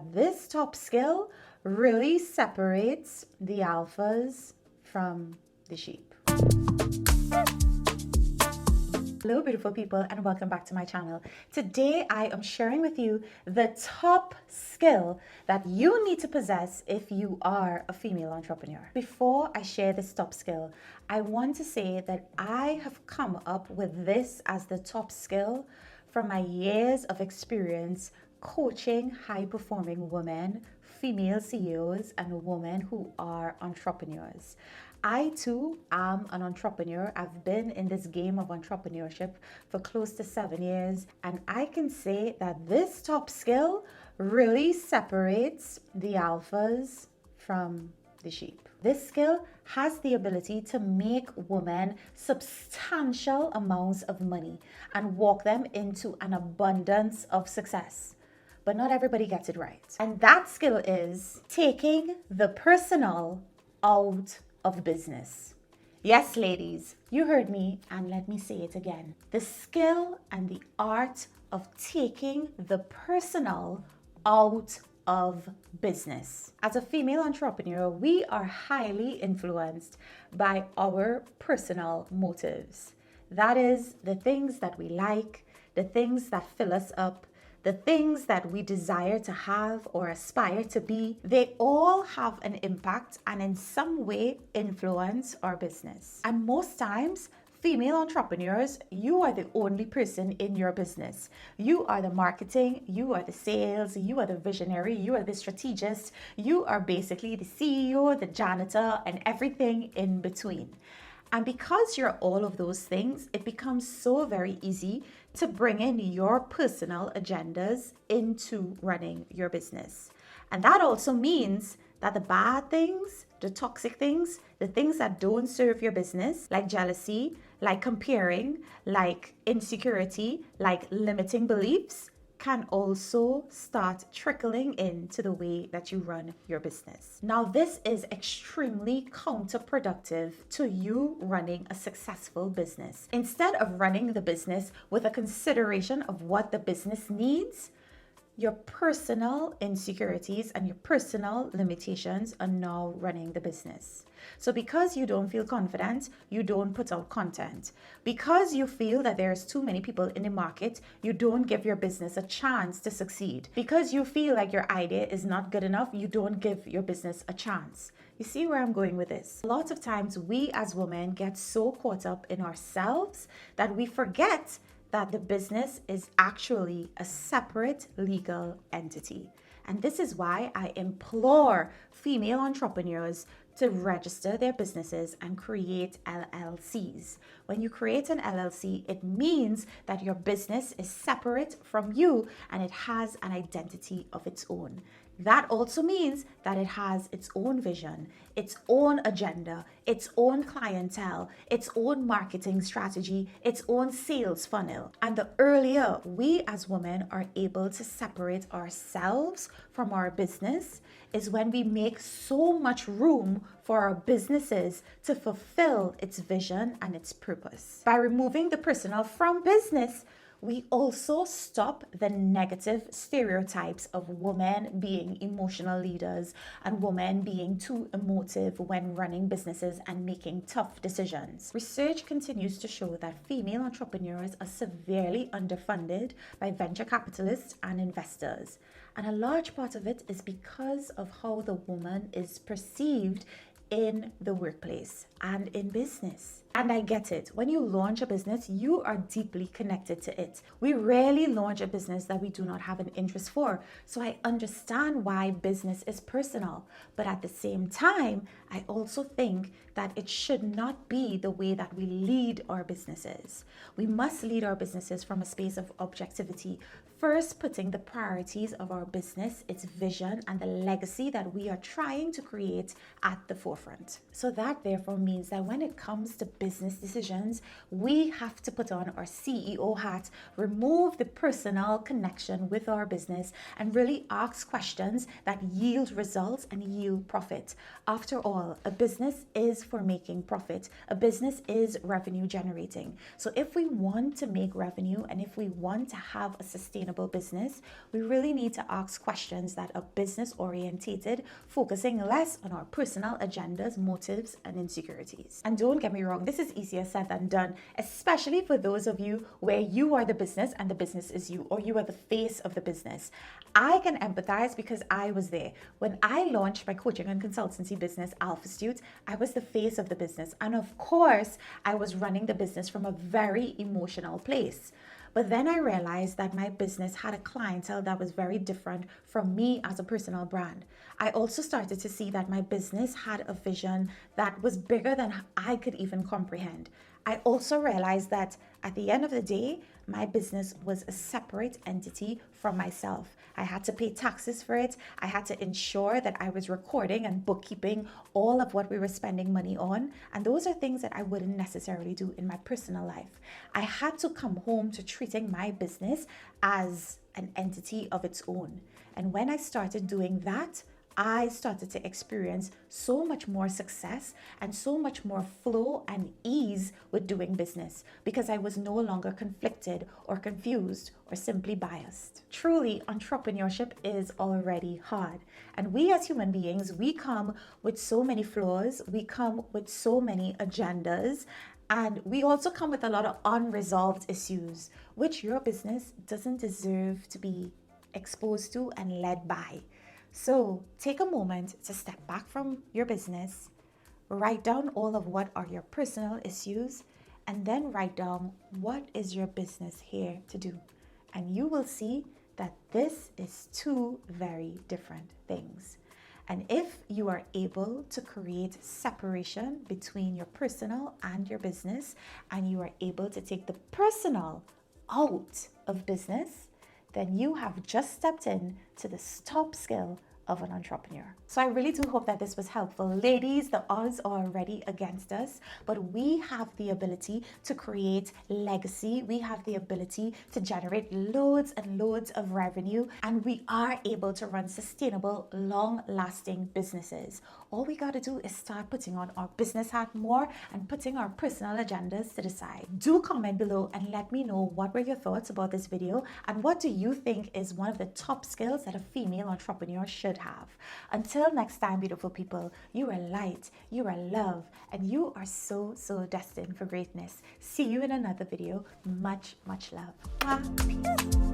This top skill really separates the alphas from the sheep. Hello beautiful people, and welcome back to my channel. Today I am sharing with you the top skill that you need to possess if you are a female entrepreneur. Before I share this top skill, I want to say that I have come up with this as the top skill from my years of experience coaching high-performing women, female CEOs, and women who are entrepreneurs. I too am an entrepreneur. I've been in this game of entrepreneurship for close to 7 years, and I can say that this top skill really separates the alphas from the sheep. This skill has the ability to make women substantial amounts of money and walk them into an abundance of success. But not everybody gets it right. And that skill is taking the personal out of business. Yes, ladies, you heard me, and let me say it again. The skill and the art of taking the personal out of business. As a female entrepreneur, we are highly influenced by our personal motives. That is, the things that we like, the things that fill us up, the things that we desire to have or aspire to be, they all have an impact and in some way influence our business. And most times, female entrepreneurs, you are the only person in your business. You are the marketing, you are the sales, you are the visionary, you are the strategist, you are basically the CEO, the janitor, and everything in between. And because you're all of those things, it becomes so very easy to bring in your personal agendas into running your business. And that also means that the bad things, the toxic things, the things that don't serve your business, like jealousy, like comparing, like insecurity, like limiting beliefs, can also start trickling into the way that you run your business. Now, this is extremely counterproductive to you running a successful business. Instead of running the business with a consideration of what the business needs, your personal insecurities and your personal limitations are now running the business. So because you don't feel confident, you don't put out content. Because you feel that there's too many people in the market, you don't give your business a chance to succeed. Because you feel like your idea is not good enough, you don't give your business a chance. You see where I'm going with this? A lot of times we as women get so caught up in ourselves that we forget that the business is actually a separate legal entity. And this is why I implore female entrepreneurs to register their businesses and create LLCs. When you create an LLC, it means that your business is separate from you and it has an identity of its own. That also means that it has its own vision, its own agenda, its own clientele, its own marketing strategy, its own sales funnel. And the earlier we as women are able to separate ourselves from our business is when we make so much room for our businesses to fulfill its vision and its purpose. By removing the personal from business, we also stop the negative stereotypes of women being emotional leaders and women being too emotive when running businesses and making tough decisions. Research continues to show that female entrepreneurs are severely underfunded by venture capitalists and investors. And a large part of it is because of how the woman is perceived in the workplace and in business. And I get it. When you launch a business, you are deeply connected to it. We rarely launch a business that we do not have an interest for. So I understand why business is personal. But at the same time, I also think that it should not be the way that we lead our businesses. We must lead our businesses from a space of objectivity, first putting the priorities of our business, its vision, and the legacy that we are trying to create at the forefront. So that therefore means that when it comes to business, business decisions, we have to put on our CEO hat, remove the personal connection with our business, and really ask questions that yield results and yield profit. After all, a business is for making profit. A business is revenue generating. So if we want to make revenue and if we want to have a sustainable business, we really need to ask questions that are business orientated, focusing less on our personal agendas, motives, and insecurities. And don't get me wrong, this is easier said than done, especially for those of you where you are the business and the business is you, or you are the face of the business. I can empathize because I was there. When I launched my coaching and consultancy business, Alphastute, I was the face of the business. And of course, I was running the business from a very emotional place. But then I realized that my business had a clientele that was very different from me as a personal brand. I also started to see that my business had a vision that was bigger than I could even comprehend. I also realized that at the end of the day, my business was a separate entity from myself. I had to pay taxes for it. I had to ensure that I was recording and bookkeeping all of what we were spending money on. And those are things that I wouldn't necessarily do in my personal life. I had to come home to treating my business as an entity of its own. And when I started doing that, I started to experience so much more success and so much more flow and ease with doing business because I was no longer conflicted or confused or simply biased. Truly, entrepreneurship is already hard. And we as human beings, we come with so many flaws, we come with so many agendas, and we also come with a lot of unresolved issues, which your business doesn't deserve to be exposed to and led by. So take a moment to step back from your business, write down all of what are your personal issues, and then write down what is your business here to do. And you will see that this is two very different things. And if you are able to create separation between your personal and your business, and you are able to take the personal out of business, then you have just stepped in to the top skill of an entrepreneur. So I really do hope that this was helpful. Ladies, the odds are already against us, but we have the ability to create legacy. We have the ability to generate loads and loads of revenue, and we are able to run sustainable, long-lasting businesses. All we got to do is start putting on our business hat more and putting our personal agendas to the side. Do comment below and let me know what were your thoughts about this video and what do you think is one of the top skills that a female entrepreneur should have. Until next time, beautiful people, you are light, you are love, and you are so destined for greatness. See you in another video. Much love. Mwah.